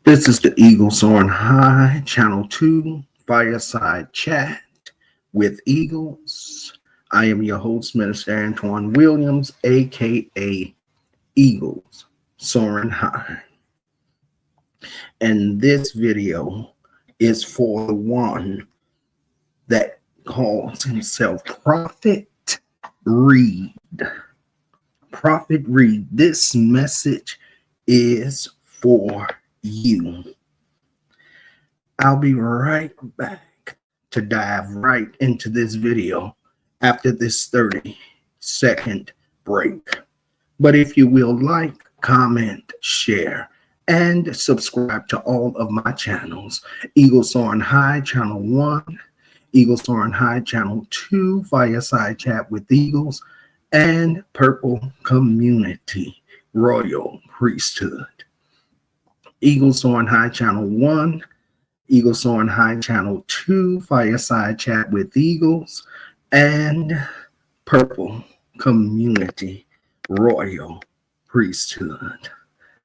This is the Eagle Soaring High, Channel 2, Fireside Chat with Eagles. I am your host, Minister Antoine Williams, aka Eagles Soaring High. And this video is for the one that calls himself Prophet Reed. Prophet Reed, this message is for you. I'll be right back to dive right into this video after this 30-second break. But if you will like, comment, share, and subscribe to all of my channels: Eagle Soaring High, Channel 1, Eagle Soaring High, Channel 2, Fireside Chat with Eagles, and Purple Community Royal Priesthood. Eagle Soaring High, Channel 1, Eagle Soaring High, Channel 2, Fireside Chat with Eagles, and Purple Community Royal Priesthood.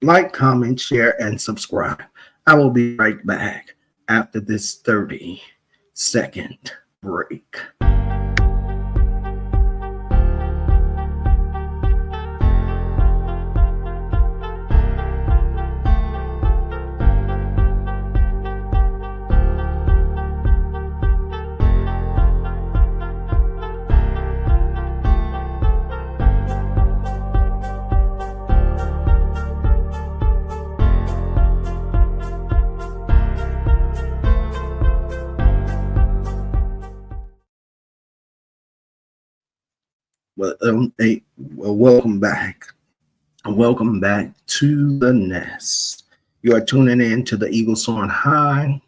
Like, comment, share, and subscribe. I will be right back after this 30-second break. Welcome back. Welcome back to the nest. You are tuning in to the Eagle Soaring High,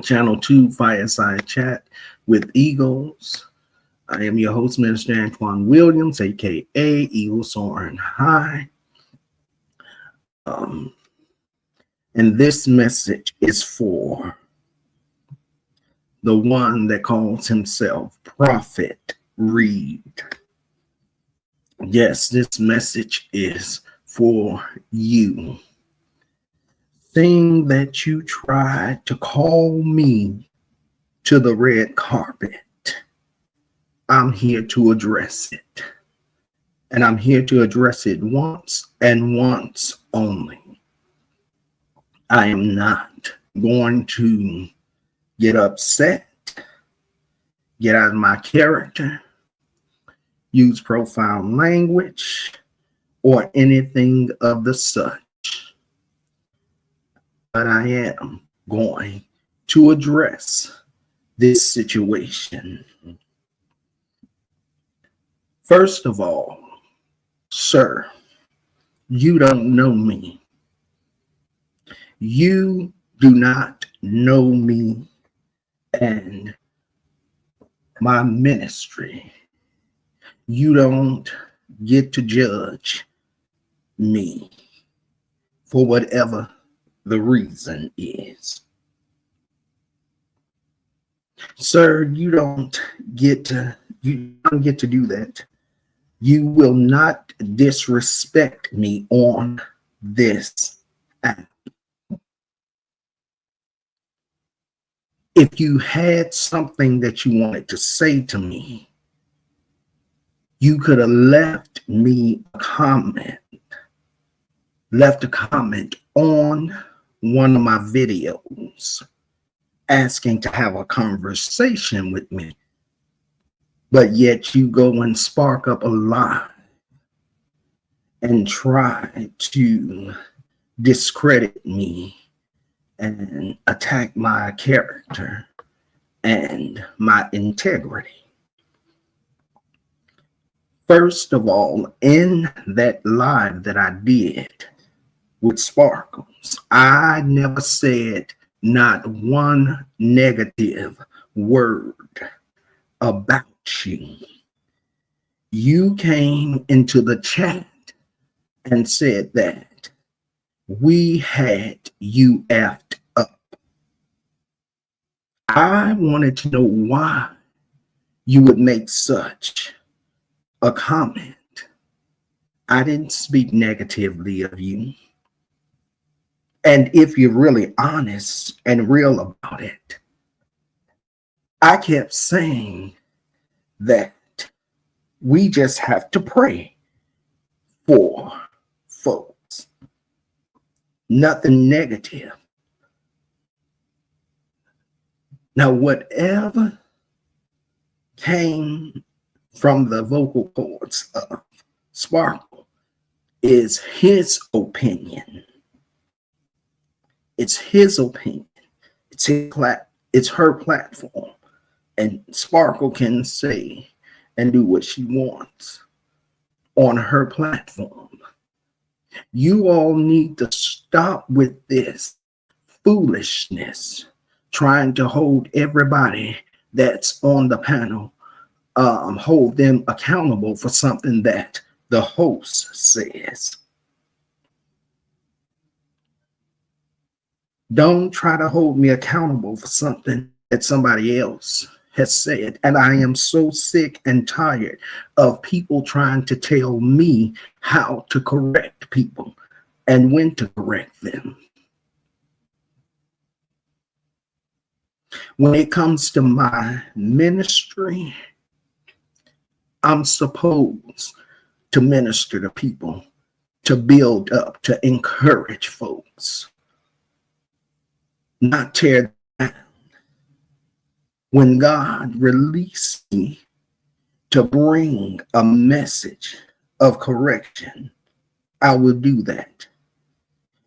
Channel 2, Fireside Chat with Eagles. I am your host, Minister Antoine Williams, aka Eagle Soaring High. And this message is for the one that calls himself Prophet Reed. Yes, this message is for you. Thing that you tried to call me to the red carpet, I'm here to address it. And I'm here to address it once and once only. I am not going to get upset, get out of my character, use profound language, or anything of the such. But I am going to address this situation. First of all, sir, you don't know me. You do not know me and my ministry. You don't get to judge me for whatever the reason is. Sir, you don't get to do that. You will not disrespect me on this app. If you had something that you wanted to say to me, you could have left a comment on one of my videos asking to have a conversation with me. But yet you go and spark up a lie and try to discredit me and attack my character and my integrity. First of all, in that live that I did with Sparkles, I never said not one negative word about you. You came into the chat and said that we had you effed up. I wanted to know why you would make such a comment. I didn't speak negatively of you. And if you're really honest and real about it, I kept saying that we just have to pray for folks. Nothing negative. Now, whatever came from the vocal cords of Sparkle is his opinion. It's his opinion. It's her platform. And Sparkle can say and do what she wants on her platform. You all need to stop with this foolishness, trying to hold everybody that's on the panel, hold them accountable for something that the host says. Don't try to hold me accountable for something that somebody else has said. And I am so sick and tired of people trying to tell me how to correct people and when to correct them. When it comes to my ministry, I'm supposed to minister to people, to build up, to encourage folks, not tear down. When God released me to bring a message of correction, I will do that.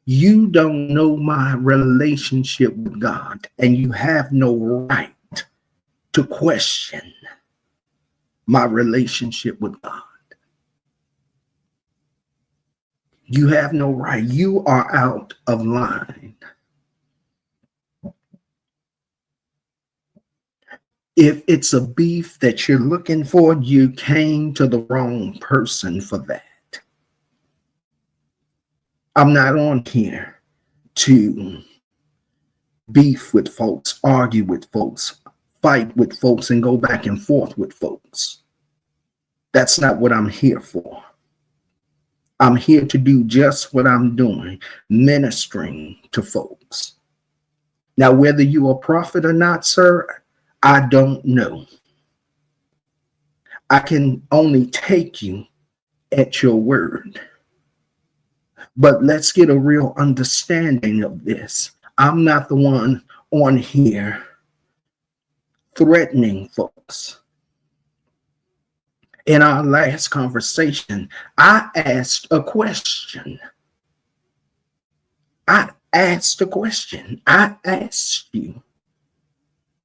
You don't know my relationship with God, and you have no right to question my relationship with God. You have no right. You are out of line. If it's a beef that you're looking for, you came to the wrong person for that. I'm not on here to beef with folks, argue with folks, fight with folks, and go back and forth with folks. That's not what I'm here for. I'm here to do just what I'm doing, ministering to folks. Now, whether you're a prophet or not, sir, I don't know. I can only take you at your word. But let's get a real understanding of this. I'm not the one on here threatening folks. In our last conversation, I asked a question. I asked you,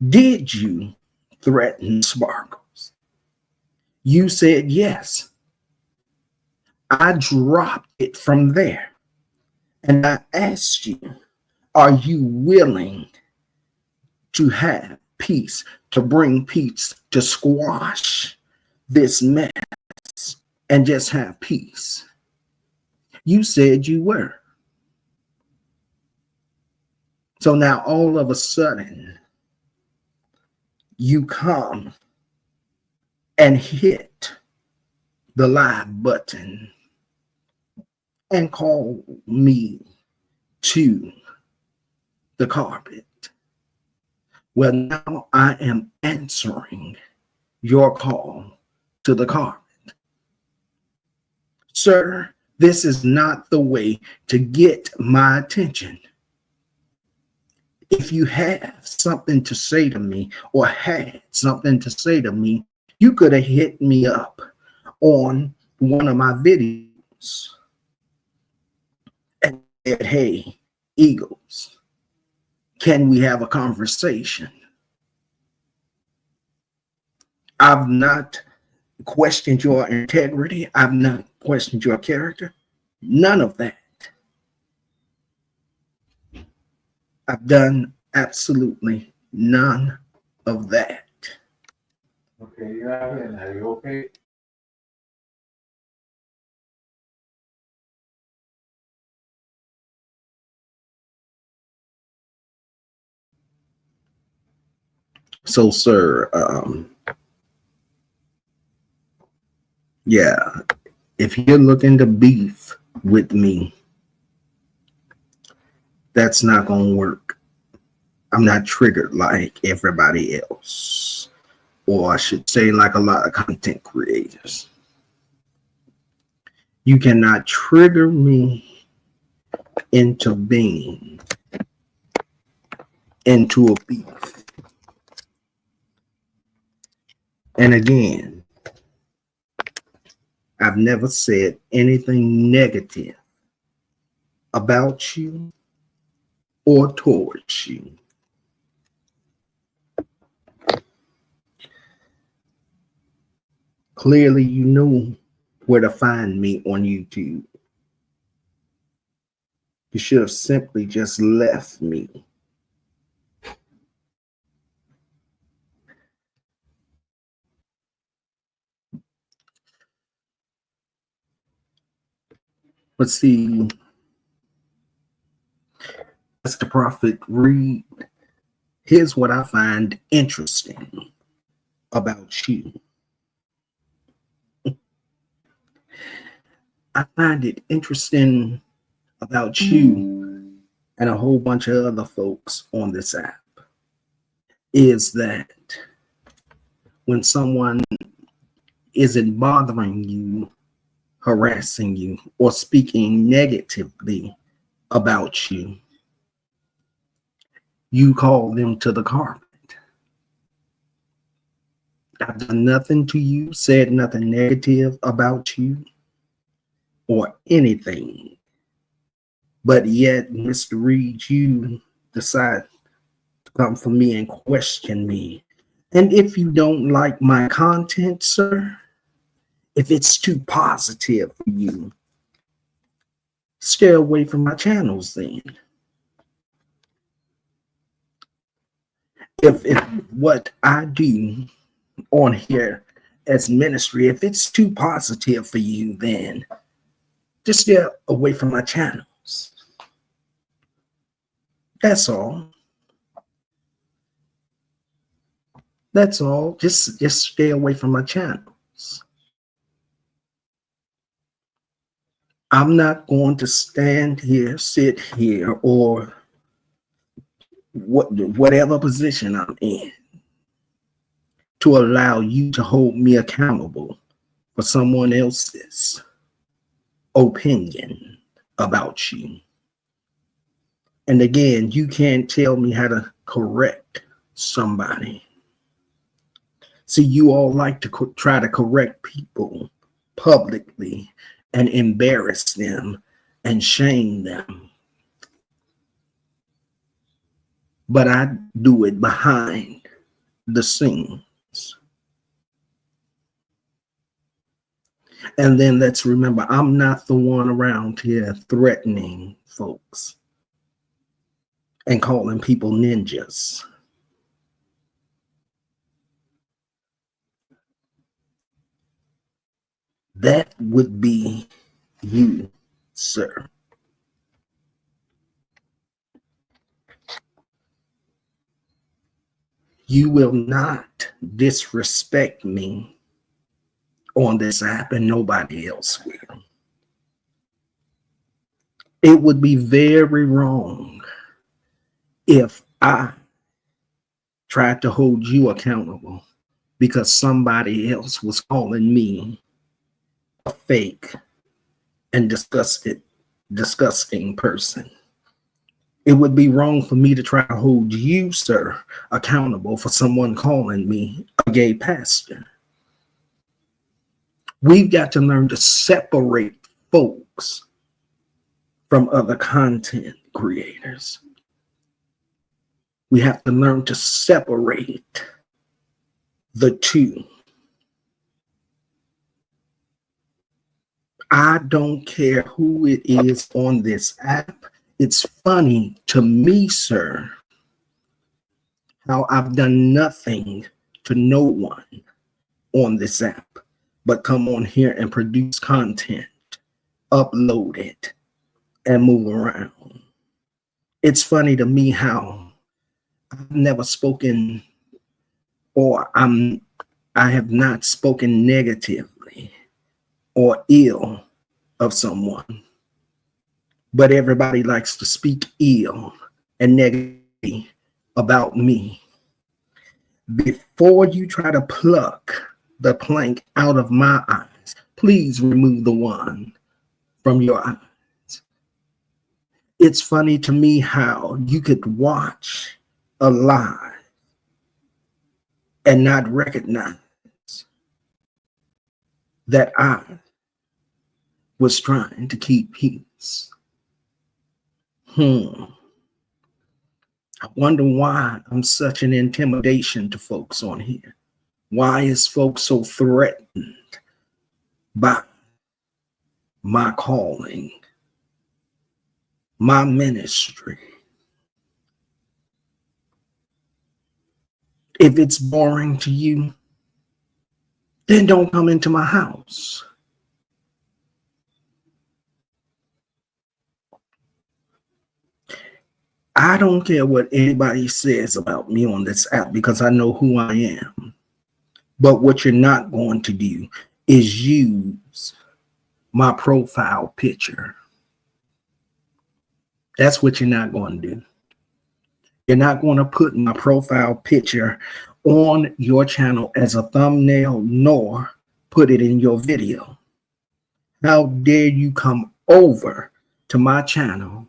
did you threaten Sparkles? You said yes. I dropped it from there. And I asked you, are you willing to have peace, to bring peace, to squash this mess and just have peace? You said you were. So now all of a sudden, you come and hit the live button and call me to the carpet. Well, now I am answering your call to the carpet. Sir, this is not the way to get my attention. If you have something to say to me or had something to say to me, you could have hit me up on one of my videos and said, hey, Eagles, can we have a conversation? I've not questioned your integrity. I've not questioned your character. None of that. I've done absolutely none of that. Okay, you're out here now. You okay? So, sir, yeah, if you're looking to beef with me, That's not going to work. I'm not triggered like everybody else, or I should say, like a lot of content creators. You cannot trigger me into being into a beef. And again, I've never said anything negative about you or towards you. Clearly, you know where to find me on YouTube. You should have simply just left me. But see, as the Prophet Reed, here's what I find interesting about you. I find it interesting about you and a whole bunch of other folks on this app is that when someone isn't bothering you, harassing you, or speaking negatively about you, you call them to the carpet. I've done nothing to you, said nothing negative about you or anything. But yet, Mr. Reed, you decide to come for me and question me. And if you don't like my content, sir, if it's too positive for you, stay away from my channels then. If what I do on here as ministry, if it's too positive for you, then just stay away from my channels. That's all. That's all. Just stay away from my channels. I'm not going to stand here, sit here, or whatever position I'm in to allow you to hold me accountable for someone else's opinion about you. And again, you can't tell me how to correct somebody. See, you all like to try to correct people publicly and embarrass them and shame them. But I do it behind the scenes. And then let's remember, I'm not the one around here threatening folks and calling people ninjas. That would be you, sir. You will not disrespect me on this app, and nobody else will. It would be very wrong if I tried to hold you accountable because somebody else was calling me a fake and disgusting person. It would be wrong for me to try to hold you, sir, accountable for someone calling me a gay pastor. We've got to learn to separate folks from other content creators. We have to learn to separate the two. I don't care who it is on this app. It's funny to me, sir, how I've done nothing to no one on this app but come on here and produce content, upload it, and move around. It's funny to me how I've never spoken, or I have not spoken negatively or ill of someone. but everybody likes to speak ill and negatively about me. Before you try to pluck the plank out of my eyes, please remove the one from your eyes. It's funny to me how you could watch a lie and not recognize that I was trying to keep peace. I wonder why I'm such an intimidation to folks on here. Why is folks so threatened by my calling, my ministry? If it's boring to you, then don't come into my house. I don't care what anybody says about me on this app because I know who I am. But what you're not going to do is use my profile picture. That's what you're not going to do. You're not going to put my profile picture on your channel as a thumbnail, nor put it in your video. How dare you come over to my channel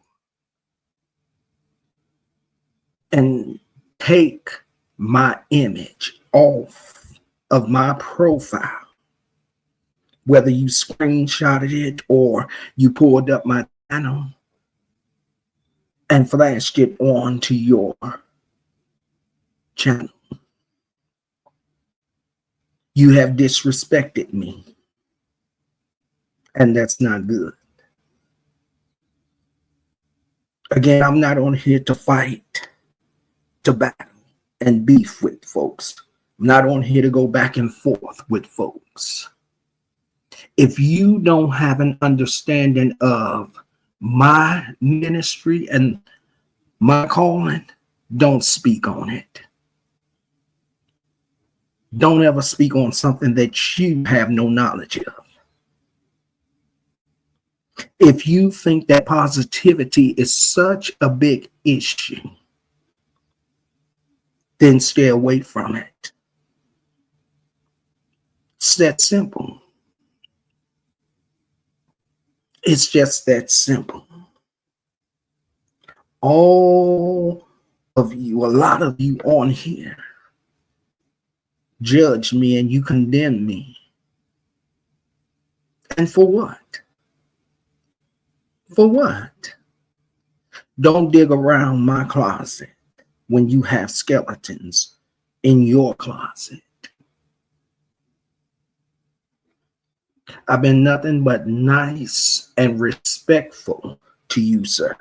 and take my image off of my profile, whether you screenshotted it or you pulled up my channel and flashed it onto your channel. You have disrespected me, and that's not good. Again, I'm not on here to fight, to battle, and beef with folks. I'm not on here to go back and forth with folks. If you don't have an understanding of my ministry and my calling, don't speak on it. Don't ever speak on something that you have no knowledge of. If you think that positivity is such a big issue, then stay away from it. It's that simple. It's just that simple. All of you, a lot of you on here, judge me and you condemn me. And for what? For what? Don't dig around my closet when you have skeletons in your closet. I've been nothing but nice and respectful to you, sir.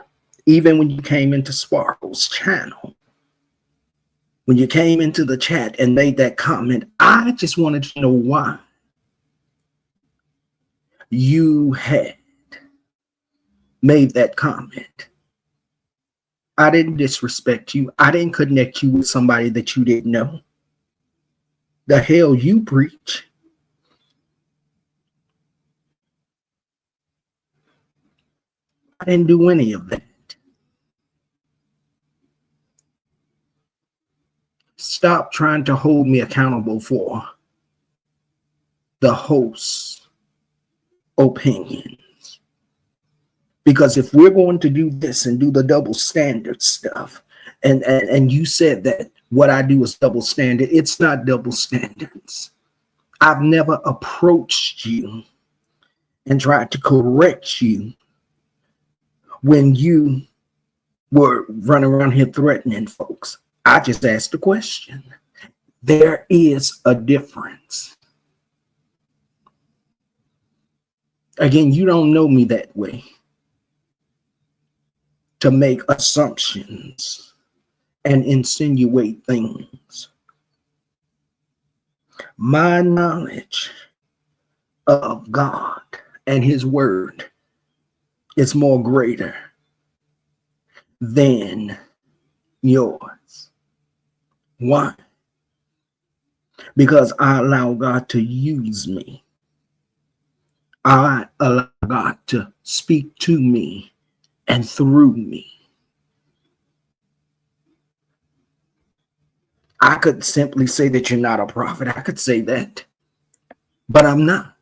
Even when you came into Sparkle's channel, when you came into the chat and made that comment, I just wanted to know why you had made that comment. I didn't disrespect you. I didn't connect you with somebody that you didn't know. The hell you preach. I didn't do any of that. Stop trying to hold me accountable for the host's opinions. Because if we're going to do this and do the double standard stuff, and you said that what I do is double standard, it's not double standards. I've never approached you and tried to correct you when you were running around here threatening folks. I just asked a question. There is a difference. Again, you don't know me that way to make assumptions and insinuate things. My knowledge of God and his word is more greater than yours. Why? Because I allow God to use me. I allow God to speak to me and through me. I could simply say that you're not a prophet. I could say that, but I'm not.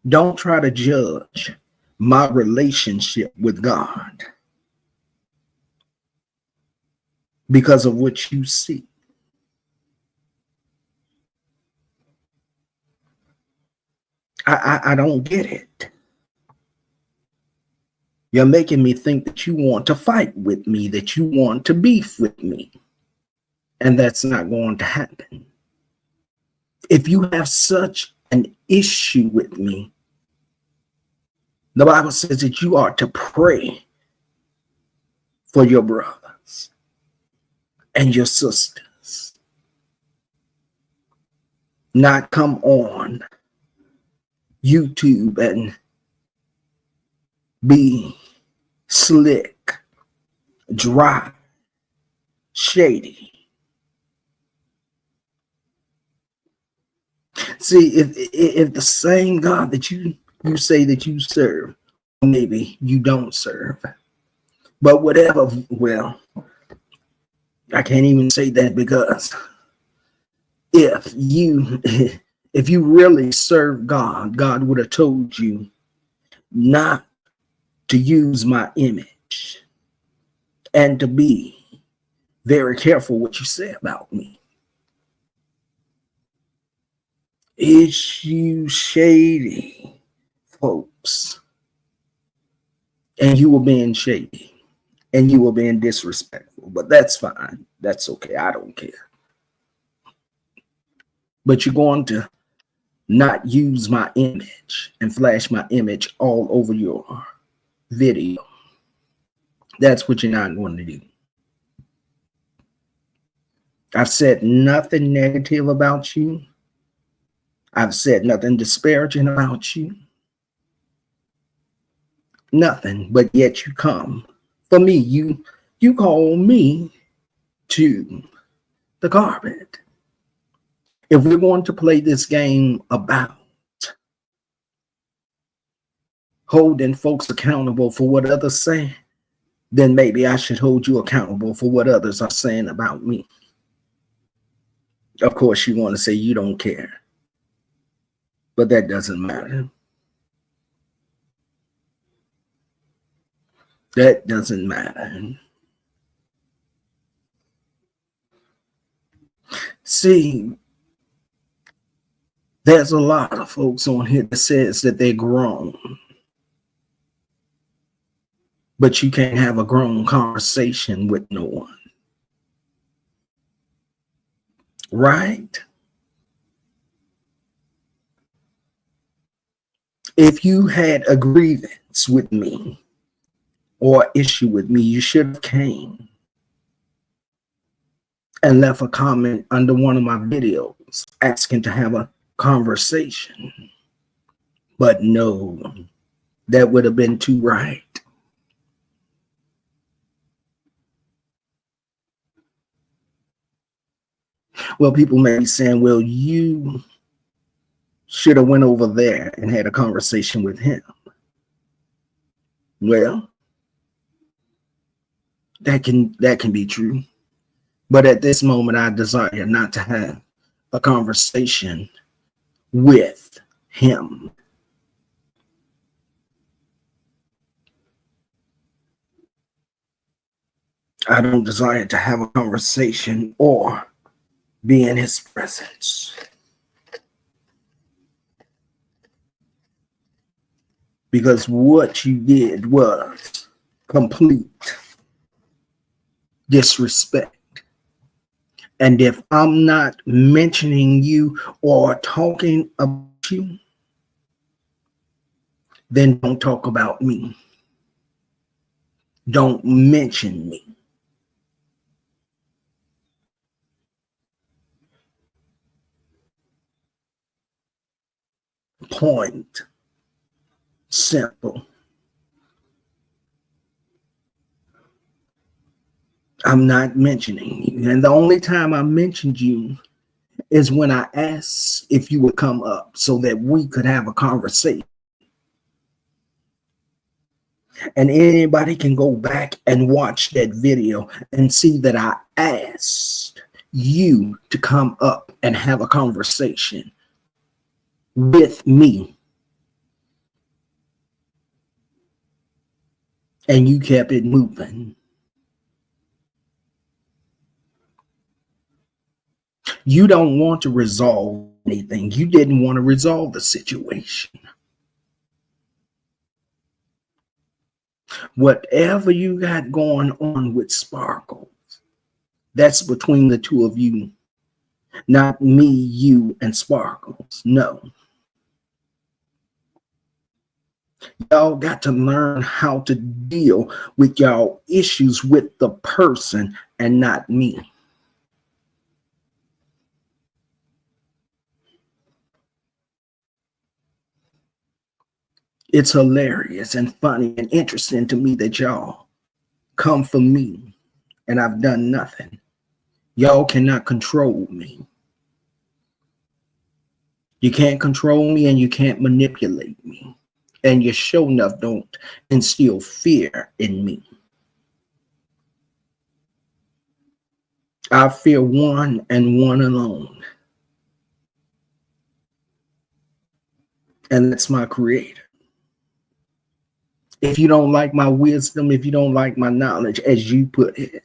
Don't try to judge my relationship with God because of what you see. I don't get it. You're making me think that you want to fight with me, that you want to beef with me. And that's not going to happen. If you have such an issue with me, the Bible says that you are to pray for your brothers and your sisters. Not come on YouTube and be slick, dry, shady. See, if the same God that you say that you serve, maybe you don't serve. But whatever, well, I can't even say that, because if you really serve God, God would have told you not to use my image and to be very careful what you say about me. Issue shady folks, and you were being shady and you were being disrespectful, but that's fine. That's okay. I don't care. But you're going to not use my image and flash my image all over your video. That's what you're not going to do. I've said nothing negative about you. I've said nothing disparaging about you. Nothing, but yet you come for me. You call me to the carpet. If we're going to play this game about holding folks accountable for what others say, then maybe I should hold you accountable for what others are saying about me. Of course, you want to say you don't care, but that doesn't matter. That doesn't matter. See, there's a lot of folks on here that says that they're grown, but you can't have a grown conversation with no one. Right? If you had a grievance with me or issue with me, you should have came and left a comment under one of my videos asking to have a conversation. But no, that would have been too right. Well, people may be saying, well, you should have went over there and had a conversation with him. Well, that can be true. But at this moment, I desire not to have a conversation with him. I don't desire to have a conversation or be in his presence. Because what you did was complete disrespect. And if I'm not mentioning you or talking about you, then don't talk about me. Don't mention me. Point. Simple. I'm not mentioning you. And the only time I mentioned you is when I asked if you would come up so that we could have a conversation. And anybody can go back and watch that video and see that I asked you to come up and have a conversation with me. And you kept it moving. You don't want to resolve anything. You didn't want to resolve the situation. Whatever you got going on with Sparkles, that's between the two of you, not me, you, and Sparkles. No. Y'all got to learn how to deal with y'all issues with the person and not me. It's hilarious and funny and interesting to me that y'all come for me and I've done nothing. Y'all cannot control me. You can't control me and you can't manipulate me. And you sure enough don't instill fear in me. I fear one and one alone. And that's my creator. If you don't like my wisdom, if you don't like my knowledge, as you put it,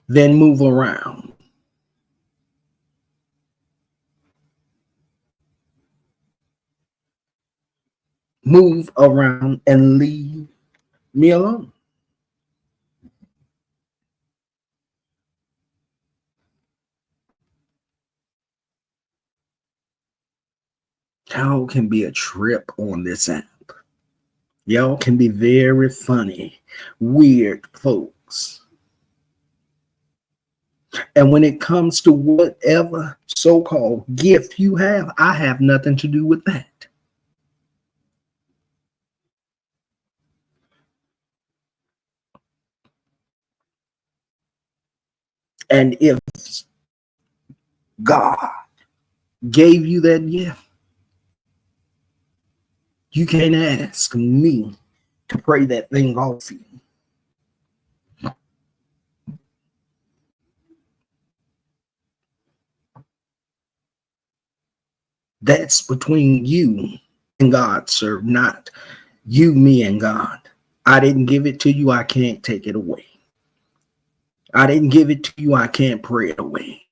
then move around. Move around and leave me alone. Y'all can be a trip on this app. Y'all can be very funny, weird folks. And when it comes to whatever so-called gift you have, I have nothing to do with that. And if God gave you that gift, you can't ask me to pray that thing off you. That's between you and God, sir, not you, me, and God. I didn't give it to you. I can't take it away. I didn't give it to you. I can't pray it away.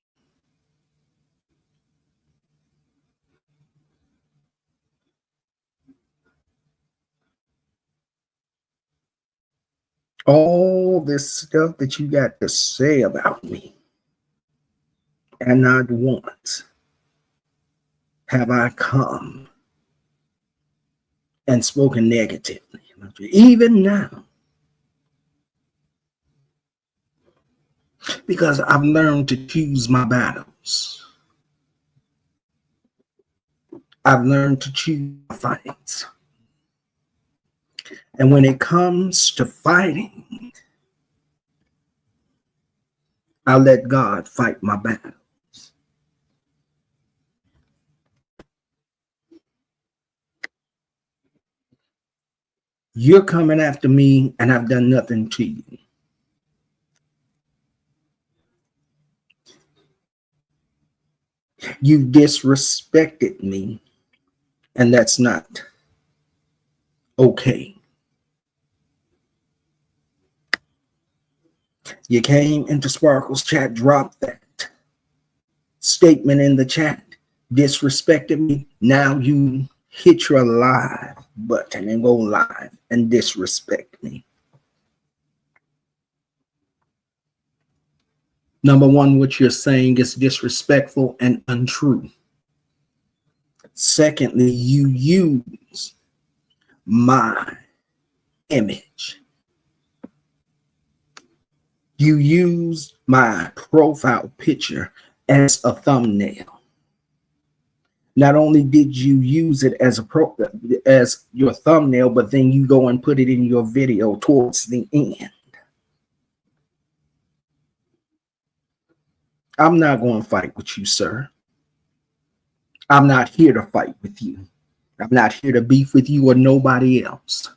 All this stuff that you got to say about me, and not once have I come and spoken negatively. Even now, because I've learned to choose my battles. I've learned to choose my fights. And when it comes to fighting, I let God fight my battle. You're coming after me and I've done nothing to you. You disrespected me, and that's not okay. You came into Sparkle's chat, dropped that statement in the chat, disrespected me. Now you hit your live button and go live and disrespect me. Number one, what you're saying is disrespectful and untrue. Secondly, you use my image. You use my profile picture as a thumbnail. Not only did you use it as your thumbnail, but then you go and put it in your video towards the end. I'm not going to fight with you, sir. I'm not here to fight with you. I'm not here to beef with you or nobody else.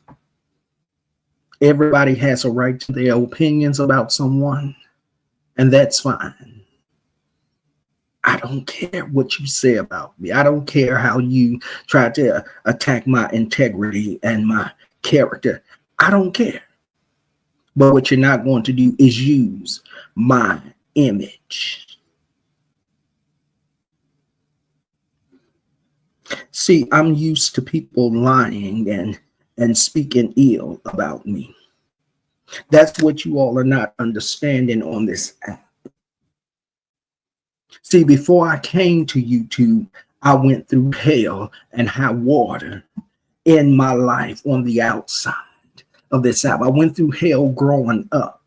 Everybody has a right to their opinions about someone, and that's fine. I don't care what you say about me. I don't care how you try to attack my integrity and my character. I don't care. But what you're not going to do is use my image. See, I'm used to people lying and speaking ill about me. That's what you all are not understanding on this app. See, before I came to YouTube, I went through hell and high water in my life on the outside of this app. I went through hell growing up.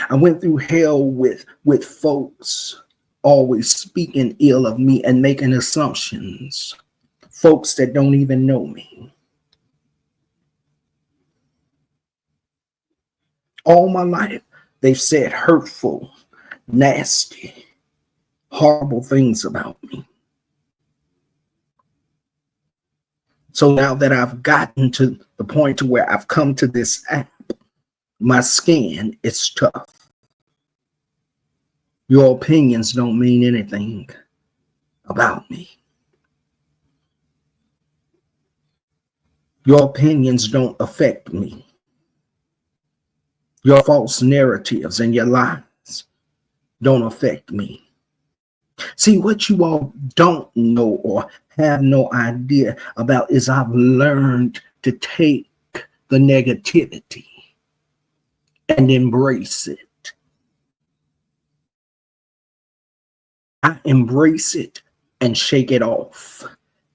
I went through hell with folks always speaking ill of me and making assumptions. Folks that don't even know me. All my life, they've said hurtful, nasty, horrible things about me. So now that I've gotten to the point to where I've come to this app, my skin is tough. Your opinions don't mean anything about me. Your opinions don't affect me. Your false narratives and your lies don't affect me. See, what you all don't know or have no idea about is I've learned to take the negativity and embrace it. I embrace it and shake it off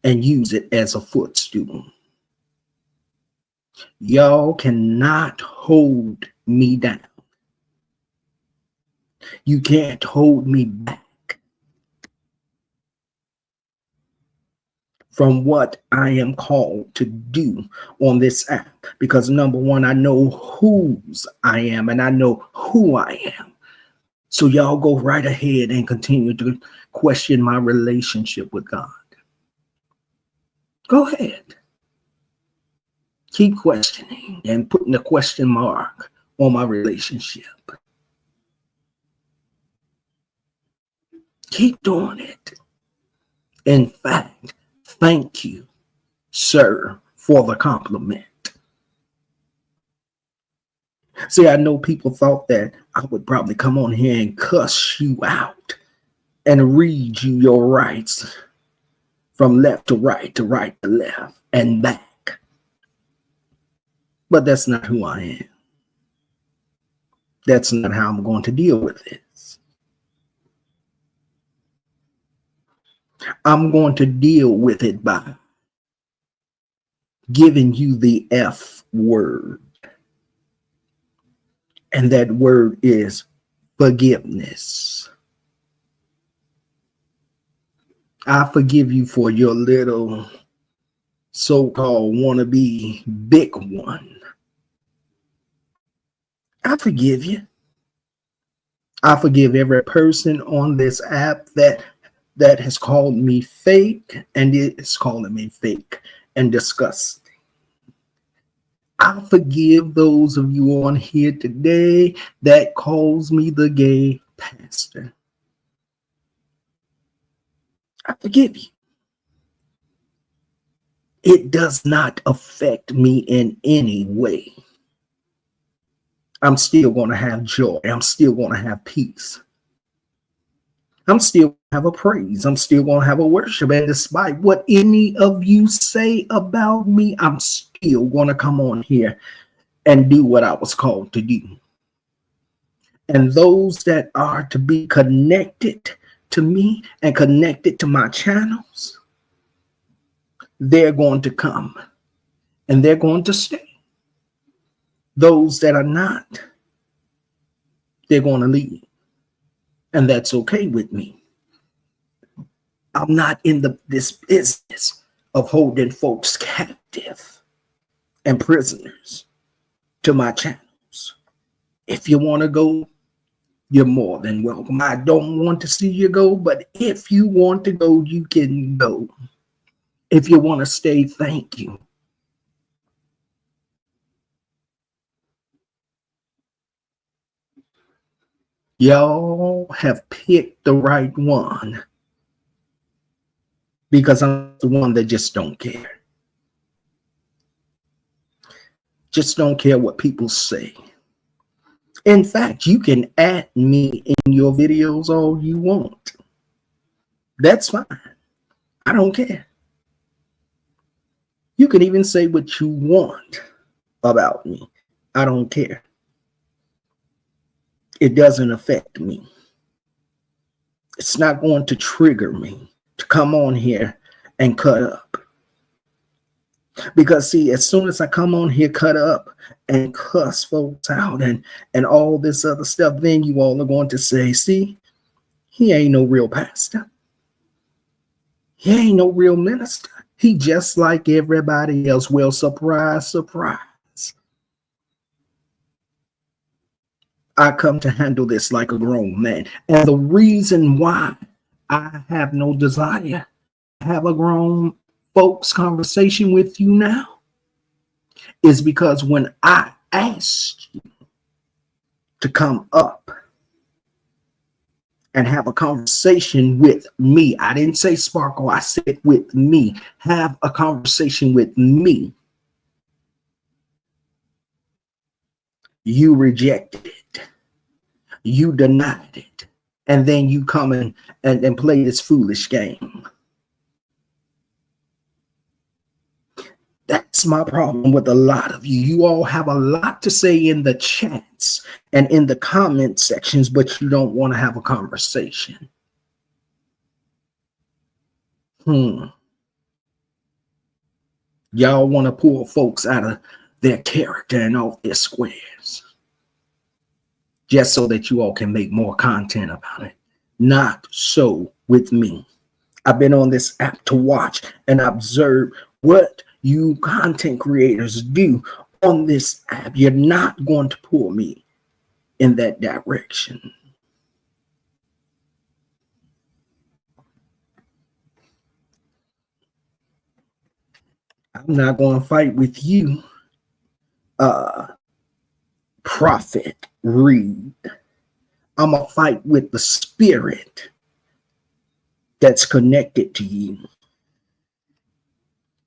and use it as a footstool. Y'all cannot hold me down. You can't hold me back from what I am called to do on this app. Because number one, I know whose I am and I know who I am. So y'all go right ahead and continue to question my relationship with God. Go ahead. Keep questioning and putting a question mark on my relationship. Keep doing it. In fact, thank you, sir, for the compliment. See, I know people thought that I would probably come on here and cuss you out and read you your rights from left to right to left and back. But that's not who I am. That's not how I'm going to deal with this. I'm going to deal with it by giving you the F word. And that word is forgiveness. I forgive you for your little so-called wannabe big one. I forgive you. I forgive every person on this app that has called me fake and is calling me fake and disgusting. I forgive those of you on here today that calls me the gay pastor. I forgive you. It does not affect me in any way. I'm still going to have joy. I'm still going to have peace. I'm still going to have a praise. I'm still going to have a worship. And despite what any of you say about me, I'm still going to come on here and do what I was called to do. And those that are to be connected to me and connected to my channels, they're going to come and they're going to stay. Those that are not, they're going to leave. And that's okay with me. I'm not in this business of holding folks captive and prisoners to my channels. If you want to go you're more than welcome. I don't want to see you go, but if you want to go, you can go. If you want to stay, thank you. Y'all have picked the right one, because I'm the one that just don't care. Just don't care what people say. In fact, you can add me in your videos all you want. That's fine. I don't care. You can even say what you want about me. I don't care. It doesn't affect me. It's not going to trigger me to come on here and cut up. Because see, as soon as I come on here, cut up and cuss folks out and all this other stuff, then you all are going to say, see, he ain't no real pastor. He ain't no real minister. He just like everybody else. Well, surprise, surprise. I come to handle this like a grown man. And the reason why I have no desire to have a grown folks conversation with you now is because when I asked you to come up and have a conversation with me, I didn't say Sparkle, I said with me, have a conversation with me, you rejected it, you denied it, and then you come in and play this foolish game. That's my problem with a lot of you. You all have a lot to say in the chats and in the comment sections, but you don't want to have a conversation. Y'all want to pull folks out of their character and off their squares just so that you all can make more content about it. Not so with me. I've been on this app to watch and observe what you content creators do on this app. You're not going to pull me in that direction. I'm not going to fight with you, Prophet Reed. I'm going to fight with the spirit that's connected to you.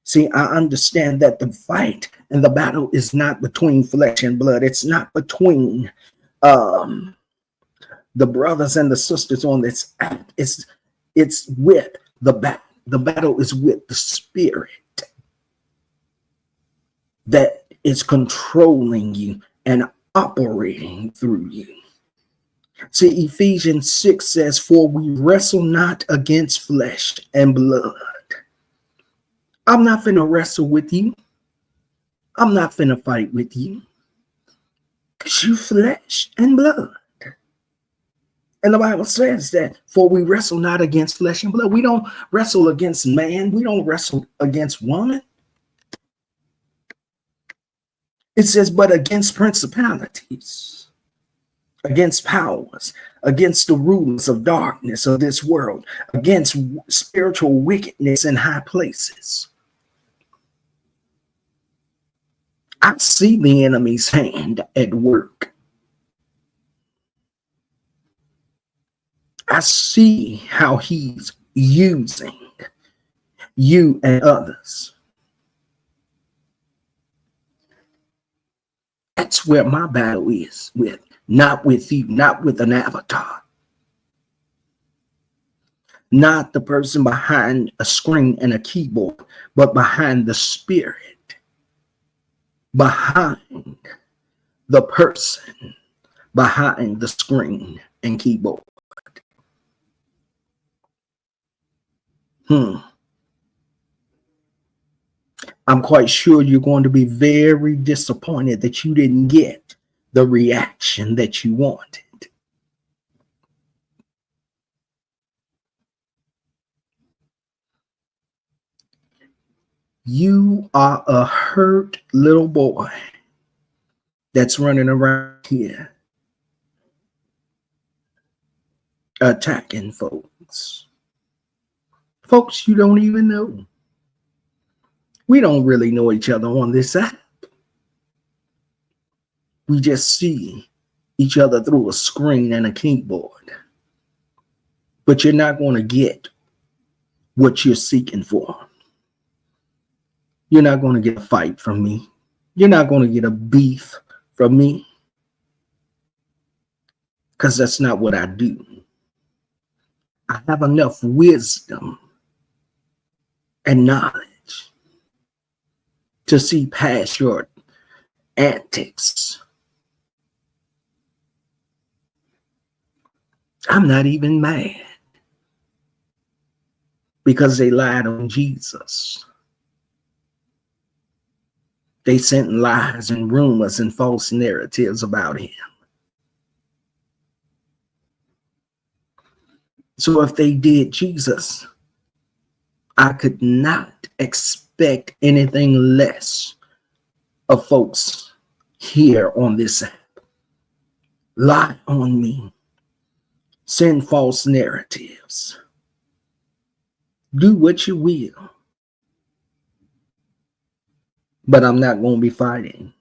See, I understand that the fight and the battle is not between flesh and blood. It's not between the brothers and the sisters on this app. It's with the battle. The battle is with the spirit that is controlling you and operating through you. See, Ephesians 6 says, for we wrestle not against flesh and blood. I'm not finna wrestle with you. I'm not finna fight with you. Because you flesh and blood. And the Bible says that, for we wrestle not against flesh and blood. We don't wrestle against man. We don't wrestle against woman. It says, but against principalities, against powers, against the rulers of darkness of this world, against spiritual wickedness in high places. I see the enemy's hand at work. I see how he's using you and others. That's where my battle is with, not with you, not with an avatar. Not the person behind a screen and a keyboard, but behind the spirit. Behind the person behind the screen and keyboard. I'm quite sure you're going to be very disappointed that you didn't get the reaction that you wanted. You are a hurt little boy that's running around here attacking folks. Folks you don't even know. We don't really know each other on this app. We just see each other through a screen and a keyboard. But you're not going to get what you're seeking for. You're not going to get a fight from me. You're not going to get a beef from me. Because that's not what I do. I have enough wisdom and knowledge to see past your antics. I'm not even mad because they lied on Jesus. They sent lies and rumors and false narratives about him. So if they did Jesus, I could not expect anything less of folks here on this app. Lie on me. Send false narratives. Do what you will. But I'm not going to be fighting.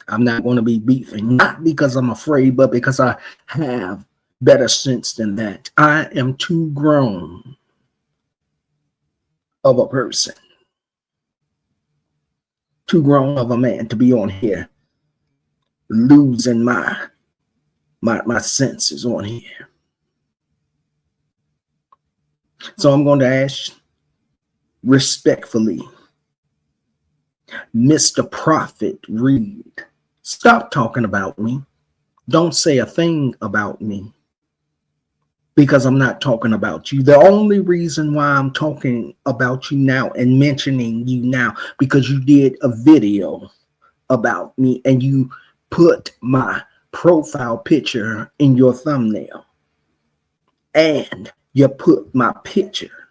I'm not going to be beefing. Not because I'm afraid, but because I have better sense than that. I am too grown of a person. Too grown of a man to be on here losing my senses on here. So I'm going to ask respectfully, Mr. Prophet Reed, stop talking about me. Don't say a thing about me because I'm not talking about you. The only reason why I'm talking about you now and mentioning you now because you did a video about me and you put my profile picture in your thumbnail and you put my picture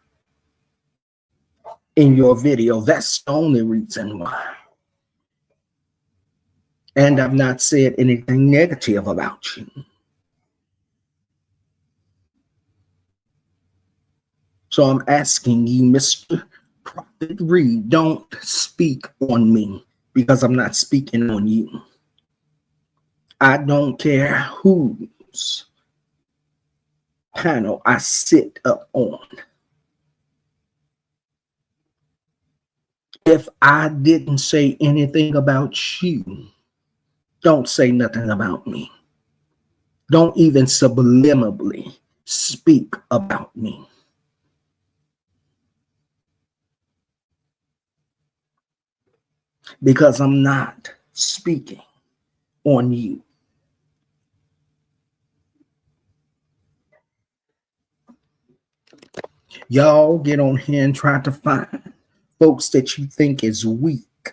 in your video. That's the only reason why. And I've not said anything negative about you. So I'm asking you, Mr. Prophet Reed, don't speak on me because I'm not speaking on you. I don't care whose panel I sit up on. If I didn't say anything about you, don't say nothing about me. Don't even subliminally speak about me. Because I'm not speaking on you. Y'all get on here and try to find folks that you think is weak,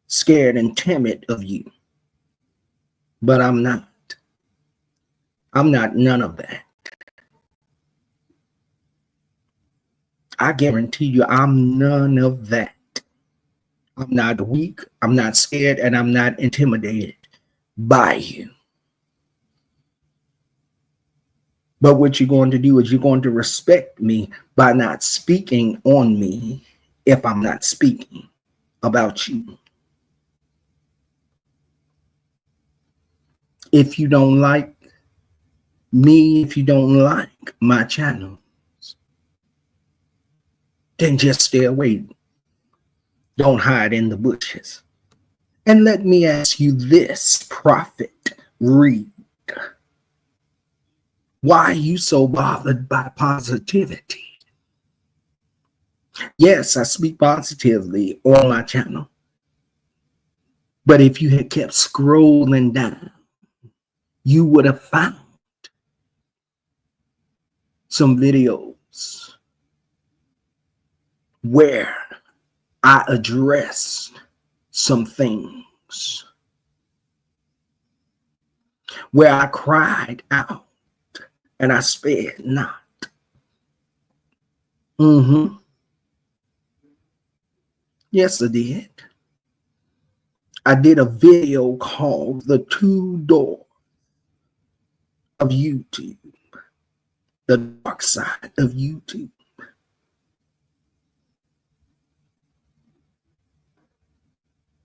scared and timid of you. But I'm not. I'm not none of that. I guarantee you I'm none of that. I'm not weak, I'm not scared, and I'm not intimidated by you. But what you're going to do is you're going to respect me by not speaking on me if I'm not speaking about you. If you don't like me, if you don't like my channel, then just stay away. Don't hide in the bushes. And let me ask you this, Prophet Reed. Why are you so bothered by positivity? Yes, I speak positively on my channel. But if you had kept scrolling down, you would have found some videos where I addressed some things, where I cried out and I spared not. Yes, I did. I did a video called The Two Door of YouTube. the dark side of YouTube.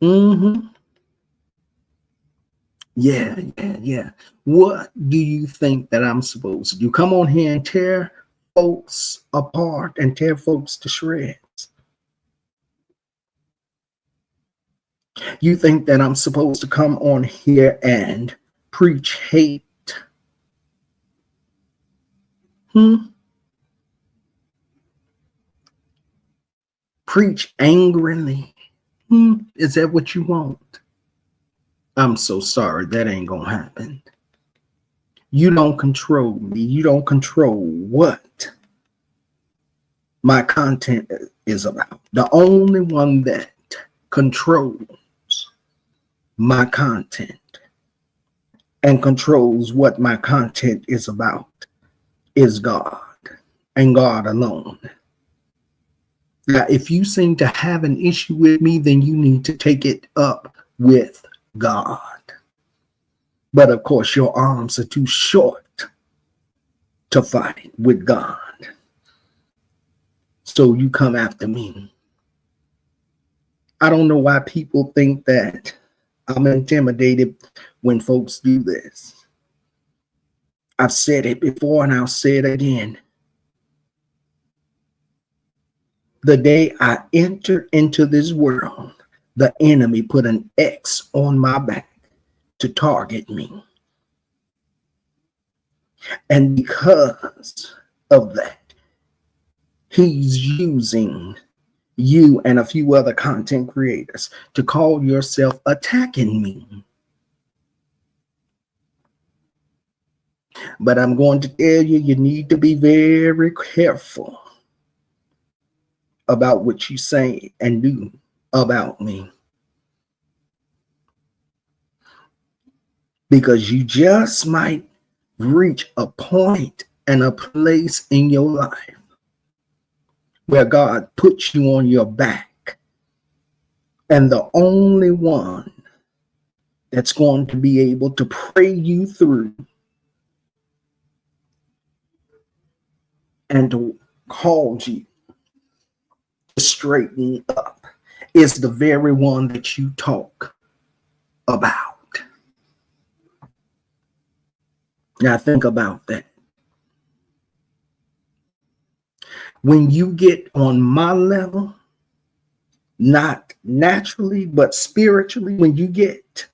Mm-hmm. Yeah. What do you think that I'm supposed to do? Come on here and tear folks apart and tear folks to shreds? You think that I'm supposed to come on here and preach hate? Preach angrily? Is that what you want? I'm so sorry. That ain't gonna happen. You don't control me. You don't control what my content is about. The only one that controls my content and controls what my content is about is God and God alone. Now, if you seem to have an issue with me, then you need to take it up with God. But of course, your arms are too short to fight with God. So you come after me. I don't know why people think that I'm intimidated when folks do this. I've said it before and I'll say it again. The day I entered into this world, the enemy put an X on my back to target me. And because of that, he's using you and a few other content creators to call yourself attacking me. But I'm going to tell you, you need to be very careful about what you say and do about me. Because you just might reach a point and a place in your life where God puts you on your back. And the only one that's going to be able to pray you through and to cause you to straighten up is the very one that you talk about. Now think about that. When you get on my level, not naturally, but spiritually, when you get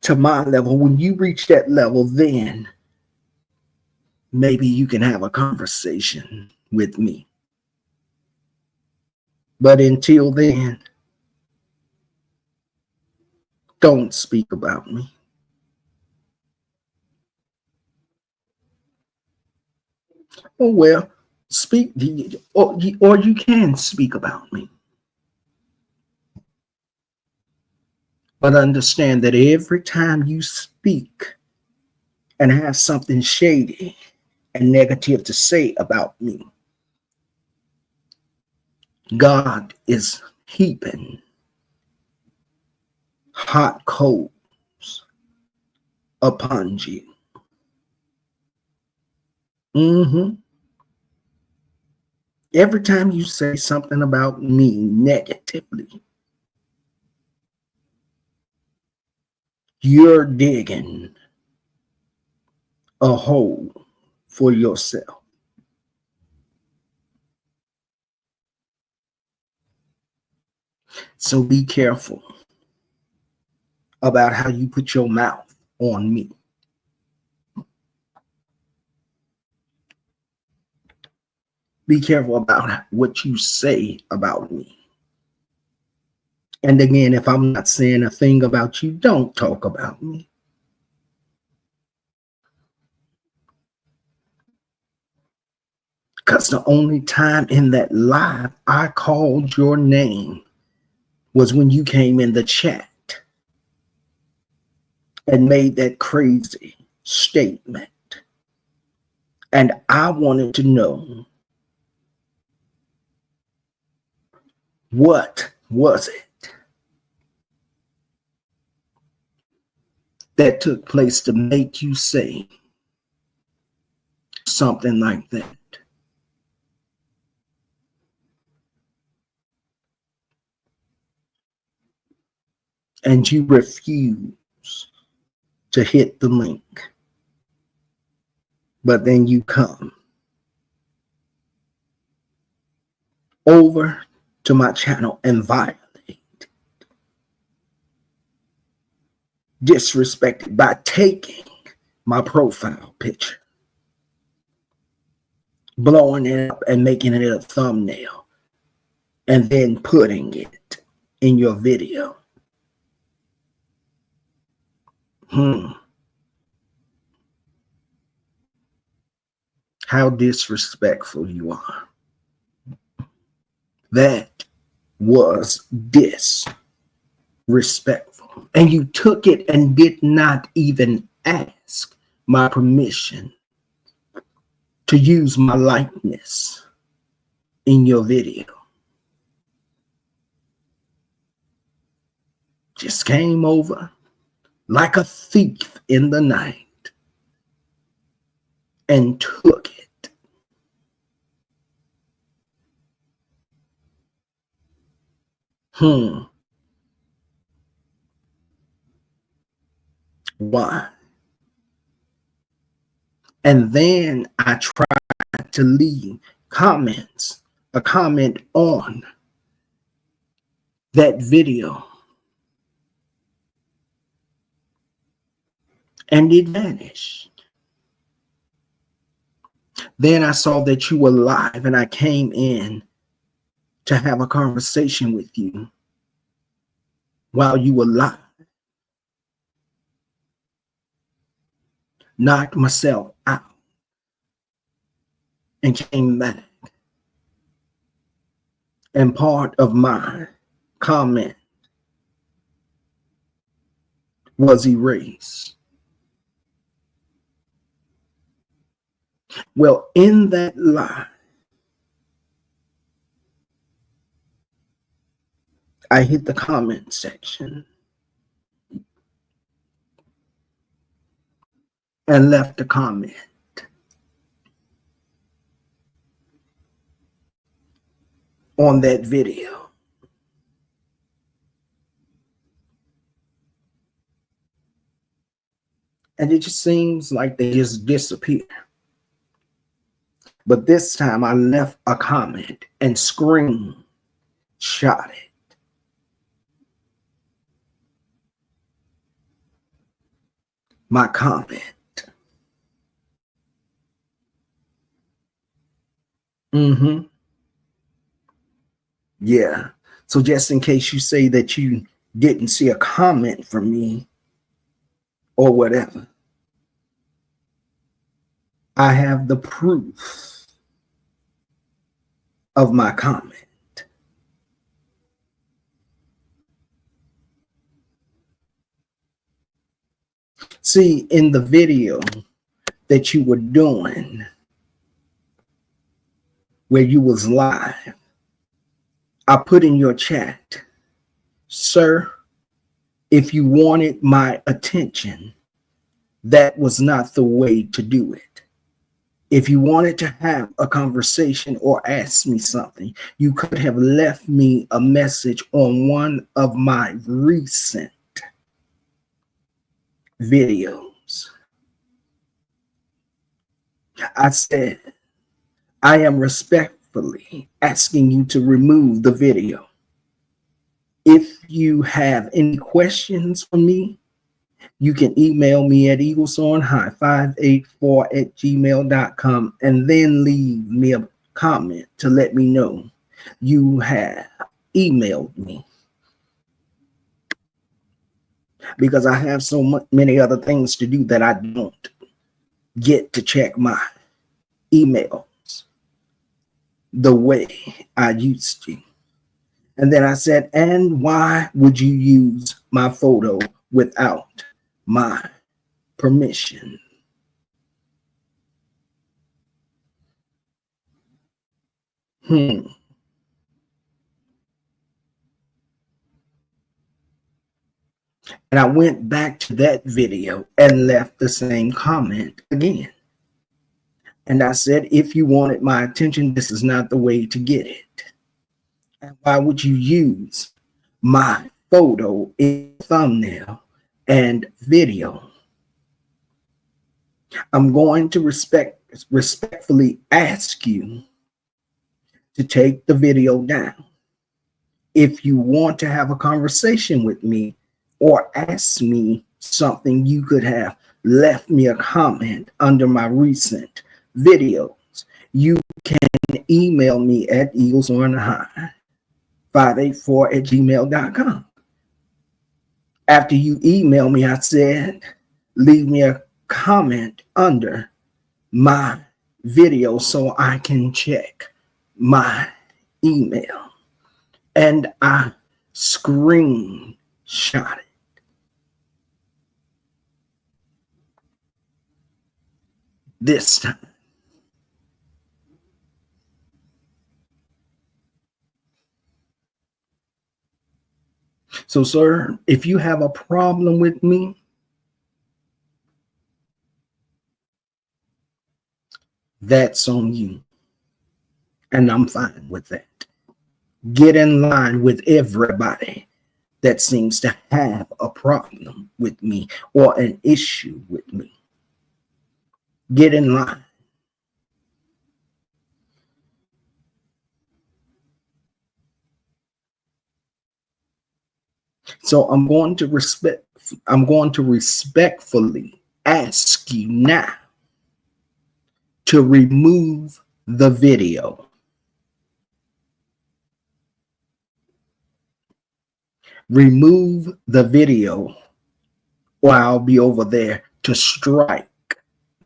to my level, when you reach that level, then maybe you can have a conversation with me. But until then, don't speak about me. Oh, well, speak, or you can speak about me. But understand that every time you speak and have something shady and negative to say about me, God is heaping hot coals upon you. Every time you say something about me negatively, you're digging a hole for yourself. So be careful about how you put your mouth on me. Be careful about what you say about me. And again, if I'm not saying a thing about you, don't talk about me. Because the only time in that live I called your name was when you came in the chat and made that crazy statement. And I wanted to know, what was it that took place to make you say something like that. And you refuse to hit the link. But then you come over to my channel and violate, disrespect it by taking my profile picture, blowing it up and making it a thumbnail, and then putting it in your video. How disrespectful you are. That was disrespectful. And you took it and did not even ask my permission to use my likeness in your video. Just came over like a thief in the night and took it. Why? And then I tried to leave a comment on that video, and it vanished. Then I saw that you were live, and I came in to have a conversation with you while you were live. Knocked myself out and came back. And part of my comment was erased. Well, in that lie, I hit the comment section and left a comment. On that video. And it just seems like they just disappear. But this time I left a comment and screenshot it. My comment. Yeah. So just in case you say that you didn't see a comment from me or whatever, I have the proof of my comment. See, in the video that you were doing, where you was live, I put in your chat, sir, if you wanted my attention, that was not the way to do it. If you wanted to have a conversation or ask me something, you could have left me a message on one of my recent videos. I said, I am respectfully asking you to remove the video. If you have any questions for me, you can email me at eaglesornhigh584@gmail.com and then leave me a comment to let me know you have emailed me. Because I have so many other things to do that I don't get to check my emails the way I used to. And then I said, and why would you use my photo without my permission? And I went back to that video and left the same comment again. And I said, if you wanted my attention, this is not the way to get it. And why would you use my photo in thumbnail and video? I'm going to respectfully ask you to take the video down. If you want to have a conversation with me or ask me something, you could have left me a comment under my recent videos. You can email me at eaglesoarthehigh584@gmail.com. After you email me, I said, leave me a comment under my video so I can check my email. And I screenshot it. This time. So, sir, if you have a problem with me, that's on you. And I'm fine with that. Get in line with everybody that seems to have a problem with me or an issue with me. Get in line. So I'm going to respectfully ask you now to remove the video. Remove the video, or I'll be over there to strike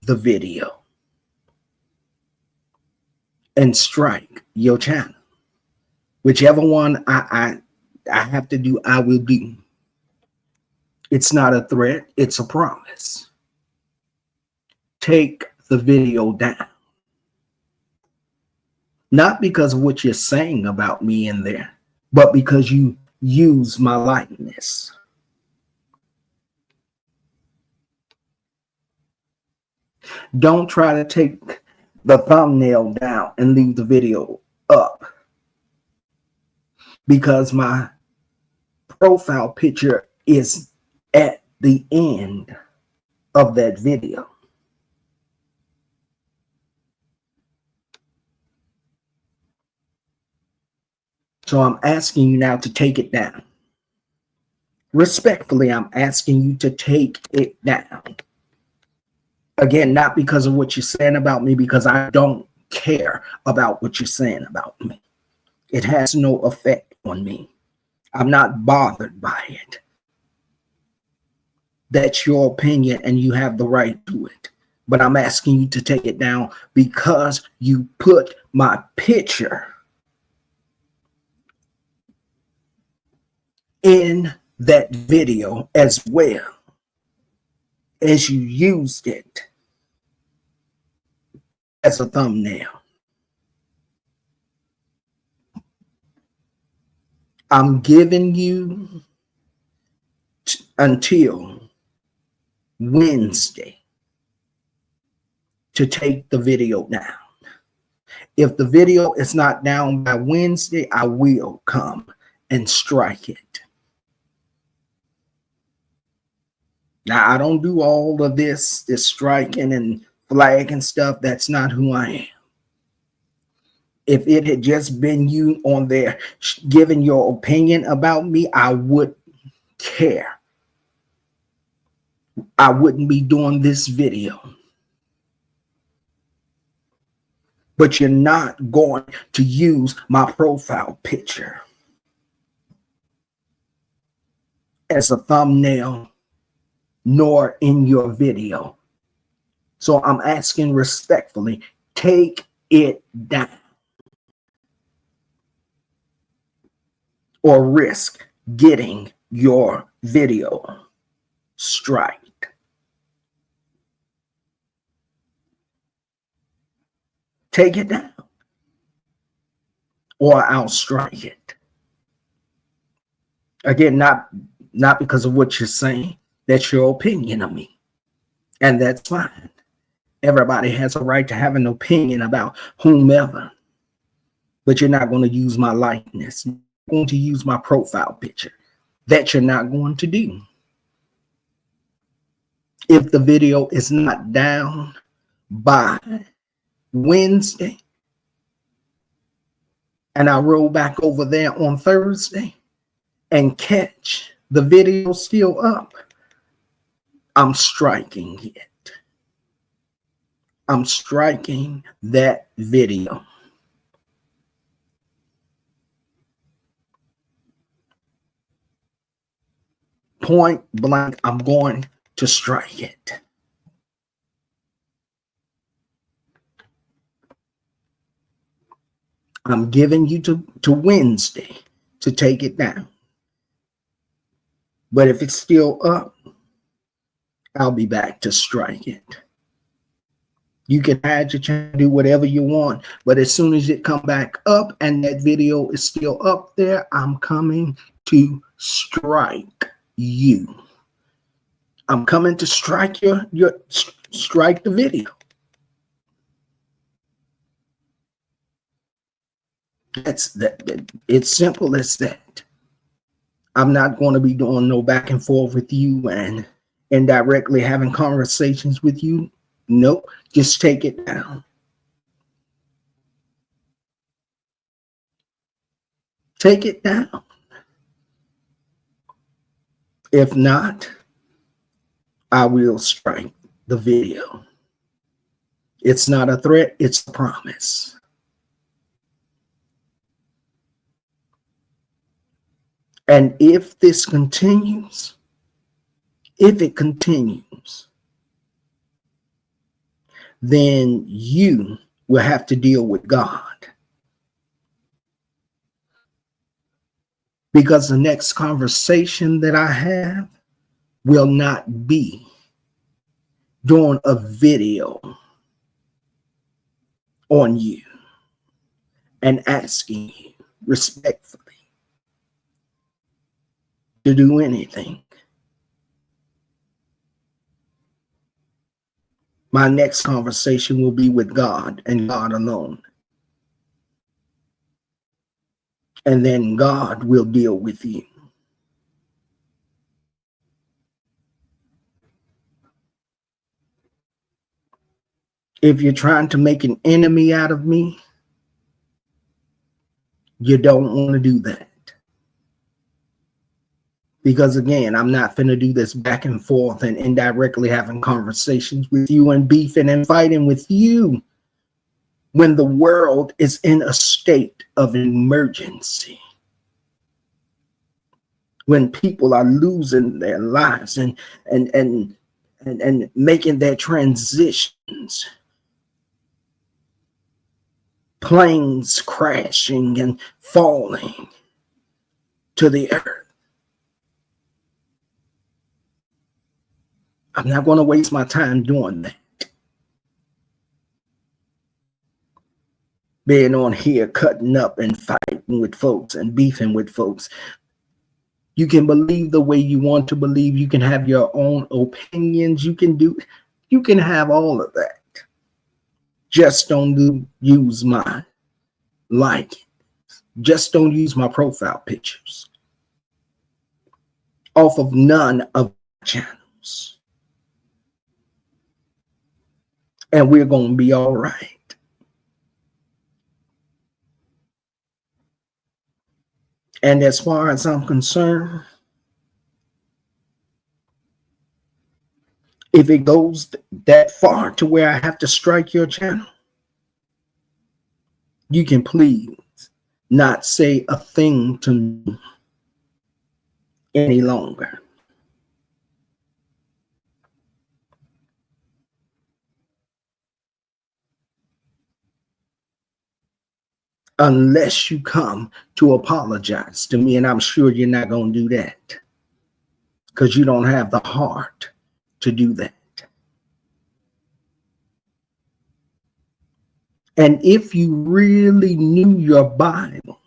the video and strike your channel. Whichever one I have to do, I will do. It's not a threat, it's a promise. Take the video down. Not because of what you're saying about me in there, but because you use my likeness. Don't try to take the thumbnail down and leave the video up, because my profile picture is at the end of that video. So I'm asking you now to take it down. Respectfully, I'm asking you to take it down. Again, not because of what you're saying about me, because I don't care about what you're saying about me. It has no effect on me. I'm not bothered by it. That's your opinion and you have the right to it. But I'm asking you to take it down because you put my picture in that video as well as you used it as a thumbnail. I'm giving you until Wednesday to take the video down. If the video is not down by Wednesday, I will come and strike it. Now, I don't do all of this striking and flag and stuff. That's not who I am. If it had just been you on there giving your opinion about me, I would care. I wouldn't be doing this video. But you're not going to use my profile picture as a thumbnail nor in your video. So I'm asking respectfully, take it down or risk getting your video striked. Take it down or I'll strike it. Again, not because of what you're saying. That's your opinion of me, and that's fine. Everybody has a right to have an opinion about whomever, but you're not going to use my likeness. You're going to use my profile picture. That you're not going to do. If the video is not down by Wednesday, and I roll back over there on Thursday and catch the video still up, I'm striking it. I'm striking that video. Point blank, I'm going to strike it. I'm giving you to Wednesday to take it down. But if it's still up, I'll be back to strike it. You can hide your channel, do whatever you want, but as soon as it come back up and that video is still up there, I'm coming to strike you. I'm coming to strike strike the video. That's that. It's simple as that. I'm not going to be doing no back and forth with you and indirectly having conversations with you. Nope. Just take it down. Take it down. If not, I will strike the video. It's not a threat, it's a promise. And if this continues, if it continues, then you will have to deal with God. Because the next conversation that I have will not be doing a video on you and asking you respectfully to do anything. My next conversation will be with God and God alone. And then God will deal with you. If you're trying to make an enemy out of me, you don't want to do that. Because again, I'm not finna do this back and forth and indirectly having conversations with you and beefing and fighting with you when the world is in a state of emergency. When people are losing their lives and making their transitions. Planes crashing and falling to the earth. I'm not going to waste my time doing that. Being on here, cutting up and fighting with folks and beefing with folks. You can believe the way you want to believe. You can have your own opinions. You can have all of that. Just don't use my like. Just don't use my profile pictures. Off of none of my channels. And we're going to be all right. And as far as I'm concerned, if it goes that far to where I have to strike your channel, you can please not say a thing to me any longer. Unless you come to apologize to me, and I'm sure you're not going to do that because you don't have the heart to do that. And if you really knew your Bible,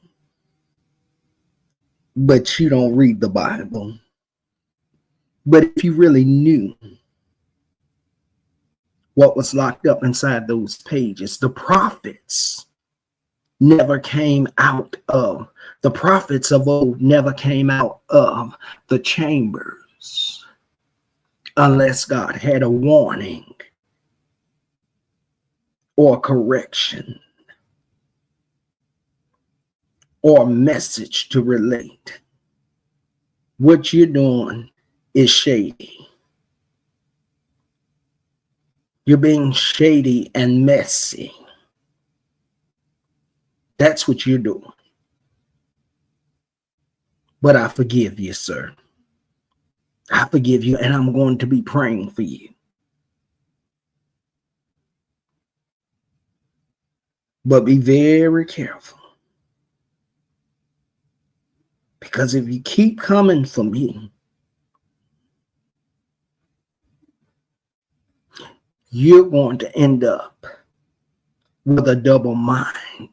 but you don't read the Bible, but if you really knew what was locked up inside those pages. The prophets never came out of, the prophets of old never came out of the chambers unless God had a warning or correction or a message to relate. What you're doing is shady. You're being shady and messy. That's what you're doing. But I forgive you, sir. I forgive you, and I'm going to be praying for you. But be very careful. Because if you keep coming for me, you're going to end up with a double mind.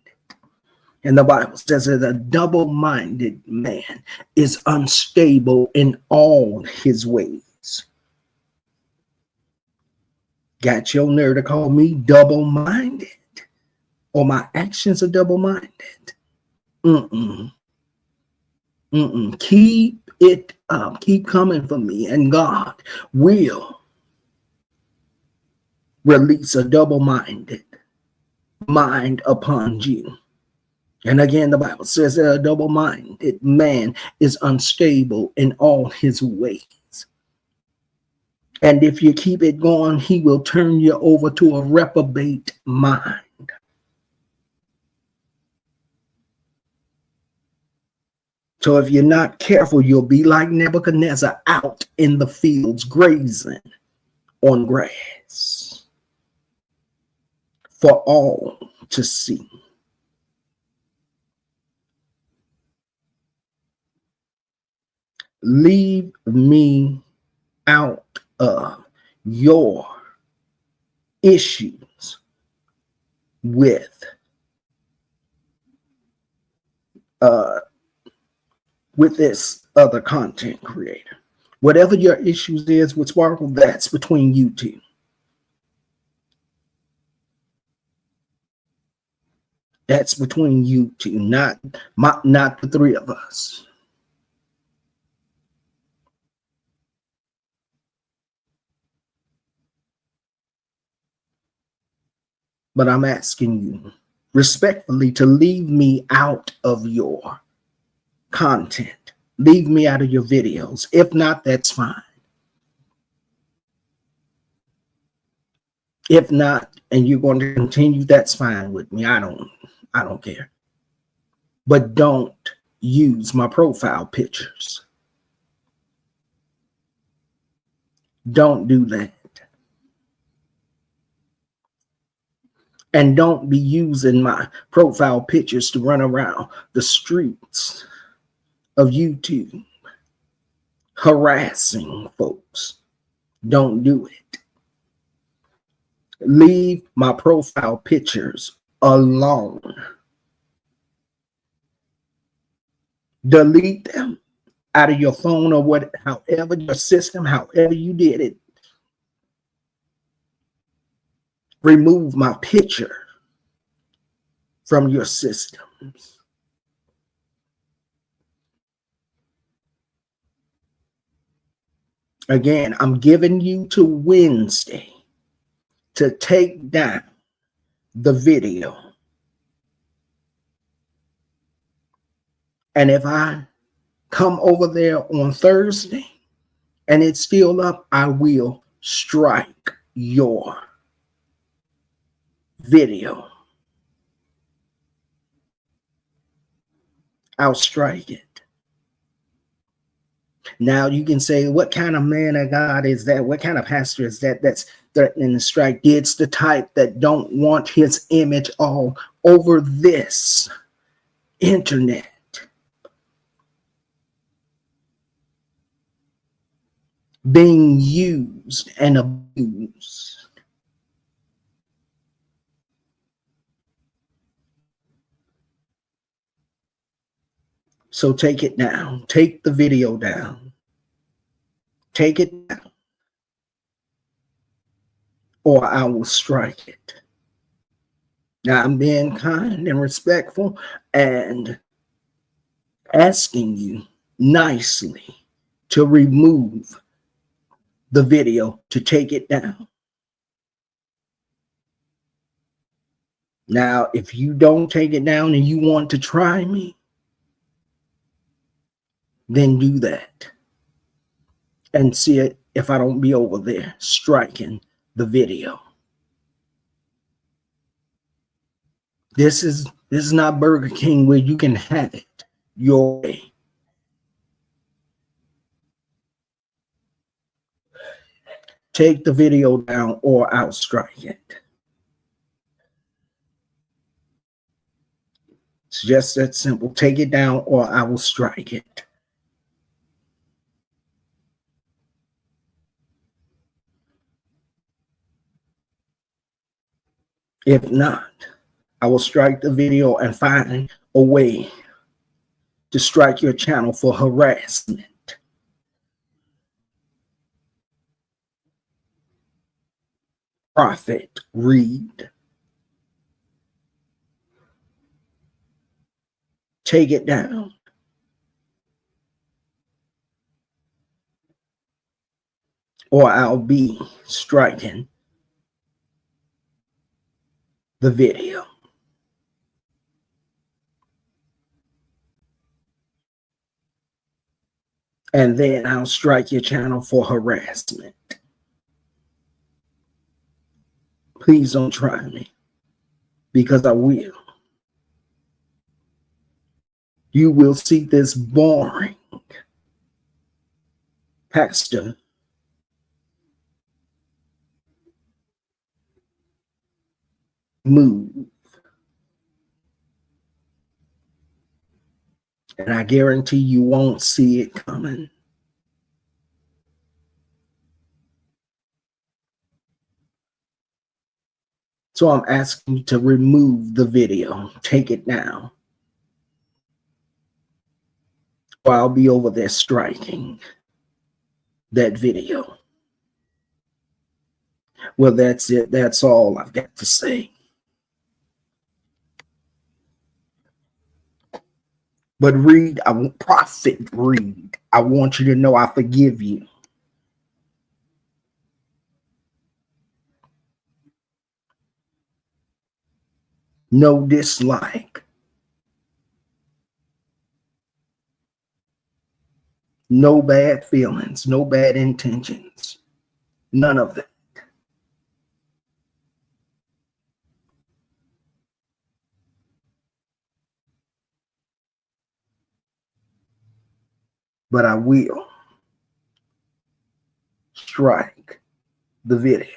And the Bible says that a double-minded man is unstable in all his ways. Got your nerve to call me double-minded? Or my actions are double-minded? Keep it up. Keep coming for me, and God will release a double-minded mind upon you. And again, the Bible says that a double-minded man is unstable in all his ways. And if you keep it going, he will turn you over to a reprobate mind. So if you're not careful, you'll be like Nebuchadnezzar out in the fields grazing on grass for all to see. Leave me out of your issues with this other content creator. Whatever your issues is with Sparkle, that's between you two. That's between you two, not the three of us. But I'm asking you respectfully to leave me out of your content. Leave me out of your videos. If not, that's fine. If not, and you're going to continue, that's fine with me. I don't care. But don't use my profile pictures. Don't do that. And don't be using my profile pictures to run around the streets of YouTube harassing folks. Don't do it. Leave my profile pictures alone. Delete them out of your phone or however your system, however you did it. Remove my picture from your systems. Again, I'm giving you to Wednesday to take down the video. And if I come over there on Thursday and it's still up, I will strike your video. I'll strike it. Now you can say, what kind of man of God is that? What kind of pastor is that that's threatening to strike? It's the type that don't want his image all over this internet. Being used and abused. So take it down. Take the video down. Take it down. or I will strike it. Now, I'm being kind and respectful and asking you nicely to remove the video, to take it down. Now, if you don't take it down and you want to try me, then do that and see it if I don't be over there striking the video. This is not Burger King where you can have it your way. Take the video down or I'll strike it. It's just that simple. Take it down or I will strike it. If not, I will strike the video and find a way to strike your channel for harassment. Prophet Reed. Take it down. Or I'll be striking the video. And then I'll strike your channel for harassment. Please don't try me, because I will. You will see this boring pastor move. And I guarantee you won't see it coming. So I'm asking you to remove the video. Take it down. Or I'll be over there striking that video. Well, that's it. That's all I've got to say. But Reed, Prophet Reed, I want you to know I forgive you. No dislike. No bad feelings, no bad intentions. None of that. But I will strike the video.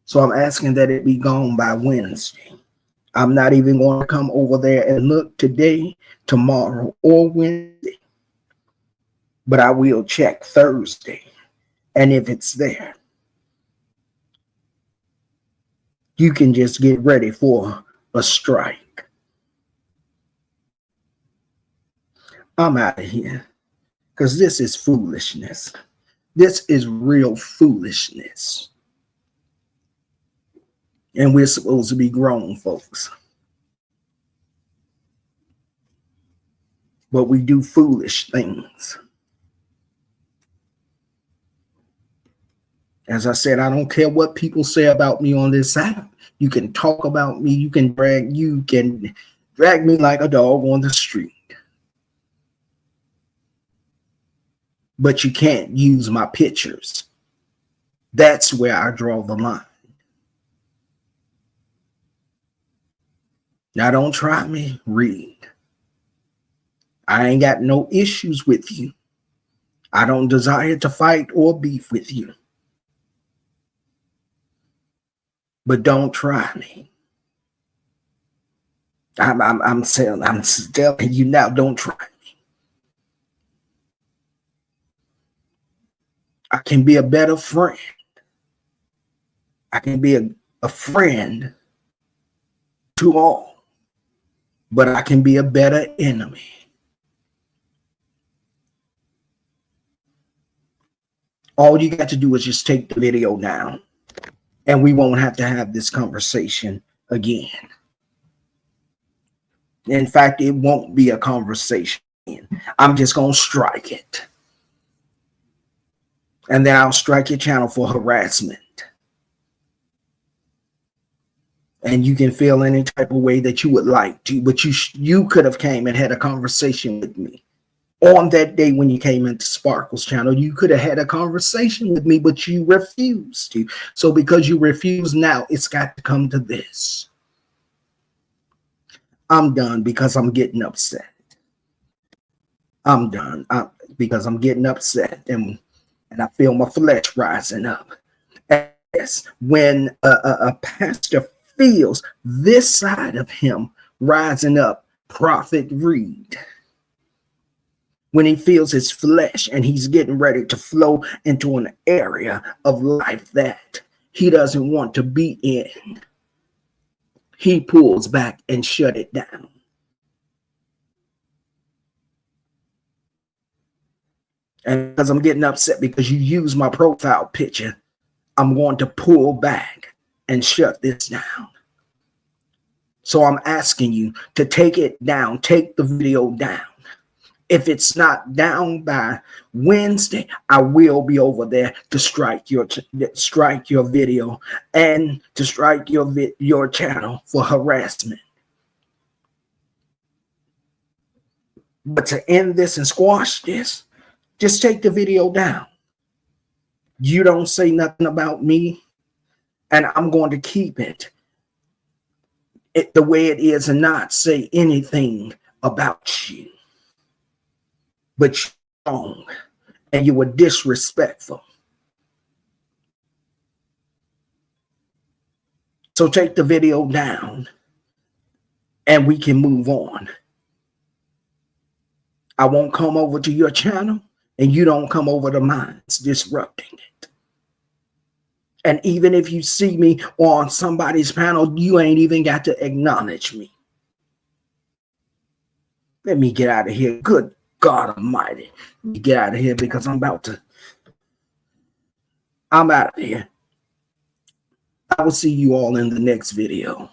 So I'm asking that it be gone by Wednesday. I'm not even going to come over there and look today, tomorrow, or Wednesday. But I will check Thursday. And if it's there, you can just get ready for a strike. I'm out of here. Because this is foolishness. This is real foolishness. And we're supposed to be grown folks. But we do foolish things. As I said, I don't care what people say about me on this app. You can talk about me. You can drag me like a dog on the street. But you can't use my pictures. That's where I draw the line. Now, don't try me, Reed. I ain't got no issues with you. I don't desire to fight or beef with you. But don't try me. I'm telling you now, don't try me. I can be a better friend. I can be a friend to all, but I can be a better enemy. All you got to do is just take the video down. And we won't have to have this conversation again. In fact, it won't be a conversation. I'm just going to strike it. And then I'll strike your channel for harassment. And you can feel any type of way that you would like to, but you could have came and had a conversation with me on that day when you came into Sparkle's channel. You could have had a conversation with me, but you refused to. So because you refuse now, it's got to come to this. I'm done because I'm getting upset. I'm done because I'm getting upset, and I feel my flesh rising up. Yes, when a pastor feels this side of him rising up, Prophet Reed, when he feels his flesh and he's getting ready to flow into an area of life that he doesn't want to be in, he pulls back and shut it down. And because I'm getting upset because you use my profile picture, I'm going to pull back and shut this down. So I'm asking you to take it down, take the video down. If it's not down by Wednesday, I will be over there to strike your video and to strike your channel for harassment. But to end this and squash this, just take the video down. You don't say nothing about me, and I'm going to keep it the way it is and not say anything about you. But you're wrong, and you were disrespectful. So take the video down, and we can move on. I won't come over to your channel, and you don't come over to mine, disrupting it. And even if you see me on somebody's panel, you ain't even got to acknowledge me. Let me get out of here. Good God Almighty. Let me get out of here because I'm out of here. I will see you all in the next video.